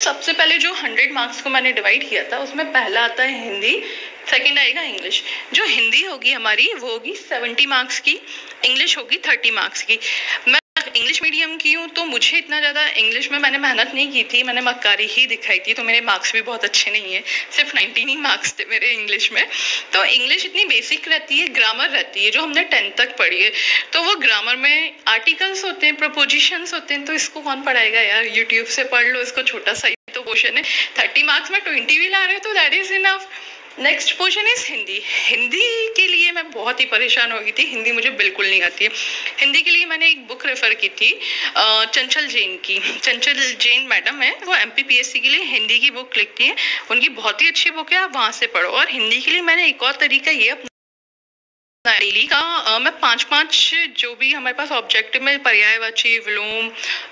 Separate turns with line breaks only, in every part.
सबसे पहले जो 100 मार्क्स को मैंने डिवाइड किया था उसमें पहला आता है हिंदी, सेकंड आएगा इंग्लिश। जो हिंदी होगी हमारी वो होगी 70 मार्क्स की, इंग्लिश होगी 30 मार्क्स की। मैं इंग्लिश मीडियम की हूँ तो मुझे इतना ज़्यादा इंग्लिश में मैंने मेहनत नहीं की थी, मैंने मक्कारी ही दिखाई थी, तो मेरे मार्क्स भी बहुत अच्छे नहीं है, सिर्फ 19 ही मार्क्स थे मेरे इंग्लिश में। तो इंग्लिश इतनी बेसिक रहती है, ग्रामर रहती है जो हमने 10th तक पढ़ी है, तो वो ग्रामर में आर्टिकल्स होते हैं, प्रपोजिशंस होते हैं, तो इसको कौन पढ़ाएगा यार, यूट्यूब से पढ़ लो, इसको छोटा सा तो क्वेश्चन है। 30 मार्क्स में 20 भी ला रहे हो तो that is enough. Next question is Hindi. Hindi के लिए मैं बहुत ही परेशान हो गई थी, हिंदी मुझे बिल्कुल नहीं आती है। हिंदी के लिए मैंने एक बुक रेफर की थी चंचल जैन की, चंचल जैन मैडम है, वो MPPSC के लिए हिंदी की बुक लिखती है, उनकी बहुत ही अच्छी बुक है, आप वहां से पढ़ो। और हिंदी के लिए मैंने एक और तरीका ये डेली का मैं 5-5 जो भी हमारे पास ऑब्जेक्टिव में पर्यायवाची, विलोम,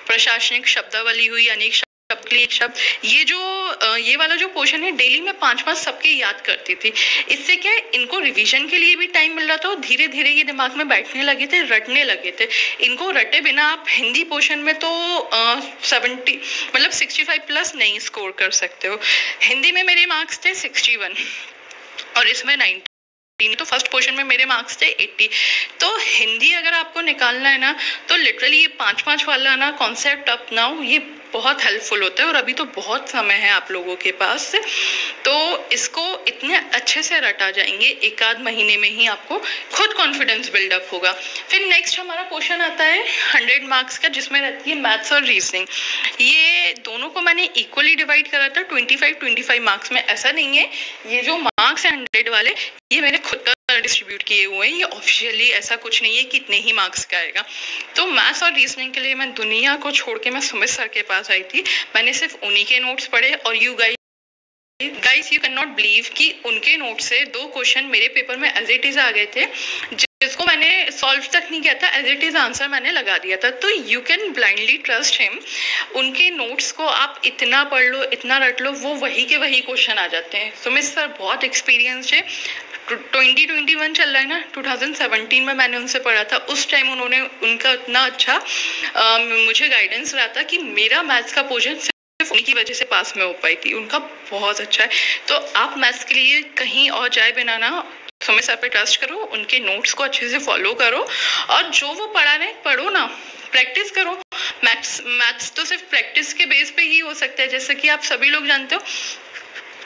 प्रशासनिक, शब्दावली हुई, अनेक शब्द के लिए एक शब्द, ये वाला जो पोर्शन है डेली में 5-5 सबके याद करती थी। इससे क्या है, इनको रिवीजन के लिए भी टाइम मिल रहा था और धीरे धीरे ये दिमाग में बैठने लगे थे, रटने लगे थे। इनको रटे बिना आप हिंदी पोर्शन में तो 70 मतलब 65+ नहीं स्कोर कर सकते हो। हिंदी में मेरे मार्क्स थे 61 और इसमें 90, तो फर्स्ट पोर्शन में मेरे मार्क्स थे 80। तो हिंदी अगर आपको निकालना है ना तो लिटरली ये 5-5 वाला ना कॉन्सेप्ट अपनाओ, ये बहुत हेल्पफुल होता है। और अभी तो बहुत समय है आप लोगों के पास, तो इसको इतने अच्छे से रटा जाएंगे, एक आध महीने में ही आपको खुद कॉन्फिडेंस बिल्डअप होगा। फिर नेक्स्ट हमारा क्वेश्चन आता है 100 मार्क्स का, जिसमें रहती है मैथ्स और रीजनिंग। ये दोनों को मैंने इक्वली डिवाइड करा था 25-25 मार्क्स में। ऐसा नहीं है ये जो मार्क्स है 100 वाले ये मैंने खुद डिस्ट्रीब्यूट किए हुए हैं, ये ऑफिशियली ऐसा कुछ नहीं है कि इतने ही मार्क्स का आएगा। तो मैथ्स और रीजनिंग के लिए मैं दुनिया को छोड़ के मैं सुमित सर के पास आई थी, मैंने सिर्फ उन्हीं के नोट्स पढ़े। और you guys you can not believe कि उनके नोट से 2 क्वेश्चन मेरे पेपर में एज इट इज आ गए थे, जिसको मैंने सॉल्व तक नहीं किया था, एज इट इज आंसर मैंने लगा दिया था। तो you can blindly trust him, उनके नोट्स को आप इतना पढ़ लो, इतना रट लो, वो वही के वही क्वेश्चन आ जाते हैं। सुमित सर बहुत एक्सपीरियंस्ड है, 2021 चल रहा है ना, 2017 में मैंने उनसे पढ़ा था, उस टाइम उन्होंने उनका इतना अच्छा मुझे गाइडेंस रहा था कि मेरा मैथ्स का पोर्शन सिर्फ उन्हीं की वजह से पास में हो पाई थी, उनका बहुत अच्छा है। तो आप मैथ्स के लिए कहीं और जाए बिना ना सुमित सर पे ट्रस्ट करो, उनके नोट्स को अच्छे से फॉलो करो और जो वो पढ़ा रहे पढ़ो ना, प्रैक्टिस करो। मैथ्स तो सिर्फ प्रैक्टिस के बेस पे ही हो सकता है, जैसे कि आप सभी लोग जानते हो।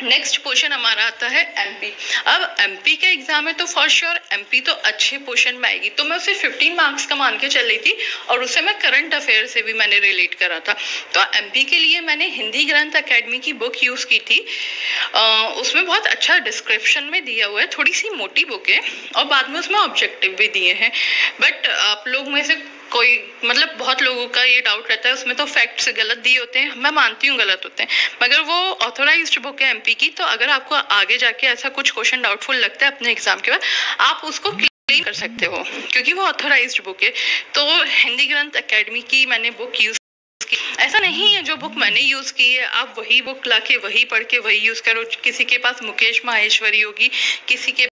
नेक्स्ट क्वेश्चन हमारा आता है MP। अब MP का एग्जाम है तो फॉर श्योर MP तो अच्छे पोर्शन में आएगी, तो मैं उसे 15 मार्क्स का मान के चल रही थी और उसे मैं करंट अफेयर से भी मैंने रिलेट करा था। तो MP के लिए मैंने हिंदी ग्रंथ अकेडमी की बुक यूज की थी, उसमें बहुत अच्छा डिस्क्रिप्शन में दिया हुआ है, थोड़ी सी मोटी बुक है और बाद में उसमें ऑब्जेक्टिव भी दिए हैं। बट आप लोग में से कोई मतलब बहुत लोगों का ये डाउट रहता है उसमें तो फैक्ट्स गलत दिए होते हैं, मैं मानती हूँ गलत होते हैं, मगर वो ऑथोराइज्ड बुक है MP की। तो अगर आपको आगे जाके ऐसा कुछ क्वेश्चन डाउटफुल लगता है अपने एग्जाम के बाद, आप उसको क्लियर कर सकते हो क्योंकि वो ऑथोराइज्ड बुक है। तो हिंदी ग्रंथ अकेडमी की मैंने बुक यूज, ऐसा नहीं है जो बुक मैंने यूज की है आप वही बुक लाके वही पढ़ के वही यूज करो। किसी के पास मुकेश माहेश्वरी होगी, किसी के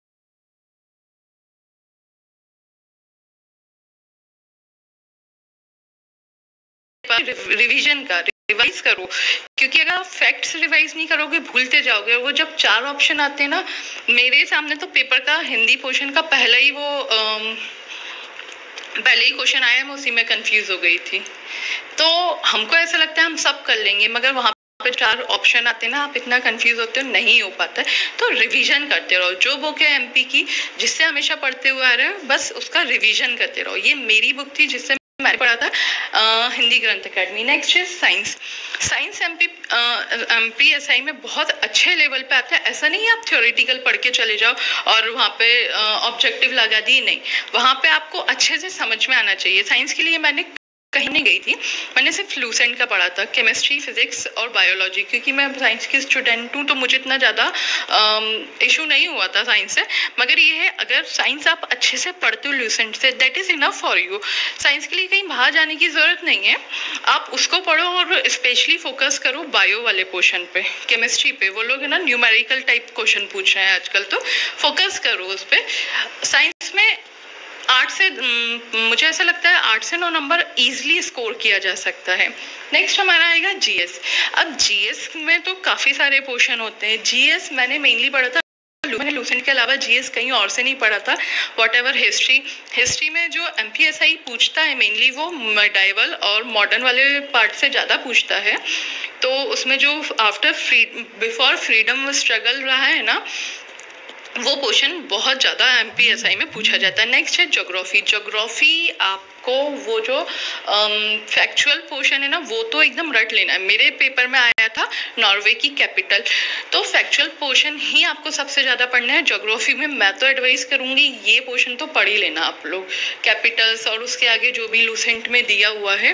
रिवीजन का रिवाइज करो, क्योंकि अगर आप फैक्ट्स रिवाइज नहीं करोगे भूलते जाओगे। वो जब 4 ऑप्शन आते हैं ना, मेरे सामने तो पेपर का हिंदी पोर्शन का पहले ही क्वेश्चन आया, मैं उसी में कंफ्यूज हो गई थी। तो हमको ऐसा लगता है हम सब कर लेंगे, मगर वहां पे 4 ऑप्शन आते हैं ना, आप इतना कंफ्यूज होते हो, नहीं हो पाता है। तो रिवीजन करते रहो, जो बुक है MP की जिससे हमेशा पढ़ते हुए आ रहे हो बस उसका रिवीजन करते रहो। ये मेरी बुक थी जिससे मैंने पढ़ा था हिंदी ग्रंथ अकेडमी। नेक्स्ट है साइंस MP SI में बहुत अच्छे लेवल पे आता है। ऐसा नहीं है आप थ्योरेटिकल पढ़ के चले जाओ और वहाँ पे ऑब्जेक्टिव लगा दिए, नहीं, वहाँ पे आपको अच्छे से समझ में आना चाहिए। साइंस के लिए मैंने कहीं नहीं गई थी, मैंने सिर्फ फ्लूसेंट का पढ़ा था, केमिस्ट्री, फिजिक्स और बायोलॉजी, क्योंकि मैं साइंस की स्टूडेंट हूँ तो मुझे इतना ज़्यादा इशू नहीं हुआ था साइंस से। मगर ये है अगर साइंस आप अच्छे से पढ़ते हो फ्लूसेंट से, that is enough for you. Science के लिए कहीं बाहर जाने की ज़रूरत नहीं है, आप उसको पढ़ो और स्पेशली फोकस करो बायो वाले पोर्शन पे, केमिस्ट्री पे। वो लोग है ना न्यूमेरिकल टाइप क्वेश्चन पूछ रहे हैं आजकल, तो फोकस करो उस पर। साइंस में 8 से मुझे ऐसा लगता है 8 से 9 नंबर इजीली स्कोर किया जा सकता है। नेक्स्ट हमारा आएगा जीएस। अब जीएस में तो काफ़ी सारे पोर्शन होते हैं। जीएस मैंने मेनली पढ़ा था, मैंने लूसेंट के अलावा जीएस कहीं और से नहीं पढ़ा था। वॉट एवर हिस्ट्री में जो एमपीएसआई पूछता है मेनली वो मेडाइवल और मॉडर्न वाले पार्ट से ज़्यादा पूछता है। तो उसमें जो बिफोर फ्रीडम स्ट्रगल रहा है ना, वो पोर्शन बहुत ज़्यादा एमपीएसआई में पूछा जाता है। नेक्स्ट है ज्योग्राफी। ज्योग्राफी आपको वो जो फैक्चुअल पोर्शन है ना, वो तो एकदम रट लेना है। मेरे पेपर में आया था नॉर्वे की कैपिटल, तो फैक्चुअल पोर्शन ही आपको सबसे ज़्यादा पढ़ना है। ज्योग्राफी में मैं तो एडवाइस करूँगी ये पोर्शन तो पढ़ ही लेना आप लोग, कैपिटल्स और उसके आगे जो भी लूसेंट में दिया हुआ है।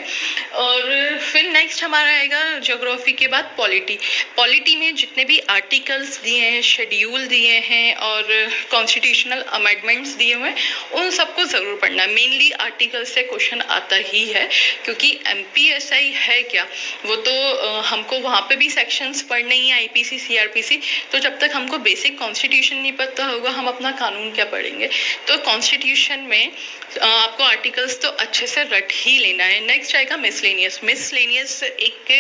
और फिर नेक्स्ट हमारा आएगा ज्योग्राफी के बाद पॉलिटी। पॉलिटी में जितने भी आर्टिकल्स दिए हैं, शेड्यूल दिए हैं और कॉन्स्टिट्यूशनल अमेंडमेंट्स दिए हुए हैं, उन सबको ज़रूर पढ़ना है। मेनली आर्टिकल से क्वेश्चन आता ही है, क्योंकि एमपीएसआई है क्या, वो तो हमको वहाँ पे भी सेक्शंस पढ़ने ही है, आईपीसी सीआरपीसी। तो जब तक हमको बेसिक कॉन्स्टिट्यूशन नहीं पता होगा, हम अपना कानून क्या पढ़ेंगे। तो कॉन्स्टिट्यूशन में आपको आर्टिकल्स तो अच्छे से रट ही लेना है। नेक्स्ट आएगा मिसलेनियस। मिसलेनियस एक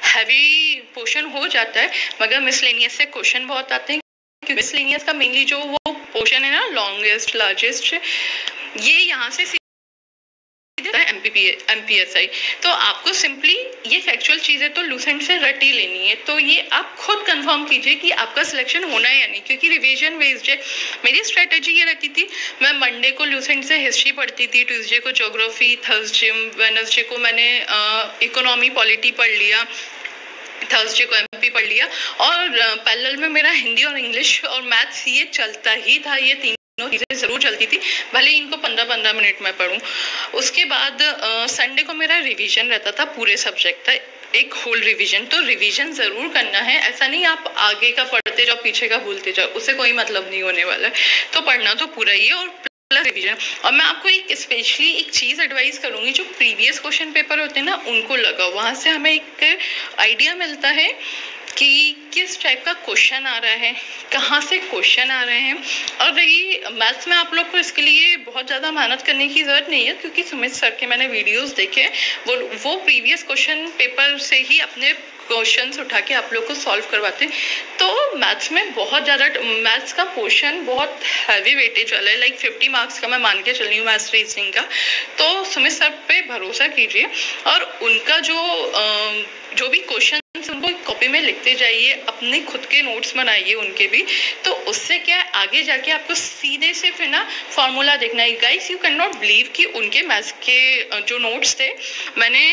हैवी पोर्शन हो जाता है, मगर मिसलेनियस से क्वेश्चन बहुत आते हैं। मिसलेनियस का मेनली जो वो पोर्शन है ना, लॉन्गेस्ट लार्जेस्ट, ये यहाँ से एमपीएसआई। तो आपको सिंपली ये फैक्चुअल चीजें तो लूसेंट से रट ही लेनी है। तो ये आप खुद कंफर्म कीजिए कि आपका सिलेक्शन होना है या नहीं, क्योंकि रिवीजन बेस्ड है। मेरी स्ट्रेटेजी ये रहती थी, मैं मंडे को लूसेंट से हिस्ट्री पढ़ती थी, ट्यूसडे को ज्योग्राफी, थर्सडे वेडनेसडे को मैंने इकोनॉमी पॉलिटी पढ़ लिया, थर्सडे को एमपी पढ़ लिया, और पैरेलल में मेरा हिंदी और इंग्लिश और मैथ्स ये चलता ही था। ये तीनों चीज़ें ज़रूर चलती थी, भले इनको 15-15 मिनट में पढूं। उसके बाद संडे को मेरा रिवीजन रहता था, पूरे सब्जेक्ट का एक होल रिवीजन। तो रिवीजन ज़रूर करना है, ऐसा नहीं आप आगे का पढ़ते जाओ पीछे का भूलते जाओ, उससे कोई मतलब नहीं होने वाला है। तो पढ़ना तो पूरा ही है और प्लस रिवीजन। और मैं आपको एक स्पेशली एक चीज़ एडवाइस करूँगी, जो प्रीवियस क्वेश्चन पेपर होते हैं ना, उनको लगाओ। वहाँ से हमें एक आइडिया मिलता है कि किस टाइप का क्वेश्चन आ रहा है, कहाँ से क्वेश्चन आ रहे हैं। और रही मैथ्स में, आप लोग को इसके लिए बहुत ज़्यादा मेहनत करने की ज़रूरत नहीं है, क्योंकि सुमित सर के मैंने वीडियोस देखे, वो प्रीवियस क्वेश्चन पेपर से ही अपने क्वेश्चंस उठा के आप लोग को सॉल्व करवाते हैं। तो मैथ्स में बहुत ज़्यादा मैथ्स का पोर्शन बहुत हैवी वेटेज वाला है, लाइक 50 मार्क्स का मैं मान के चल रही हूँ मैथ्स रीजनिंग का। तो सुमित सर पे भरोसा कीजिए और उनका जो भी क्वेश्चन उनको कॉपी में लिखते जाइए, अपने खुद के नोट्स बनाइए उनके भी। तो उससे क्या है, आगे जाके आपको सीधे से फिर ना फॉर्मूला देखना है। Guys, you can not believe कि उनके मैथ्स के जो नोट्स थे, मैंने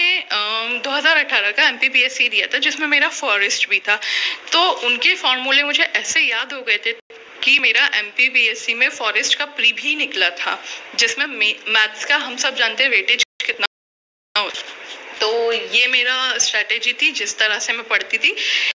2018 का एमपीपीएससी दिया था, जिसमें मेरा फॉरेस्ट भी था। तो उनके फॉर्मूले मुझे ऐसे याद हो गए थे कि मेरा एमपीपीएससी में फॉरेस्ट का प्री भी निकला था, जिसमें मैथ्स का हम सब जानते हैं वेटेज कितना होता। तो ये मेरा स्ट्रैटेजी थी, जिस तरह से मैं पढ़ती थी।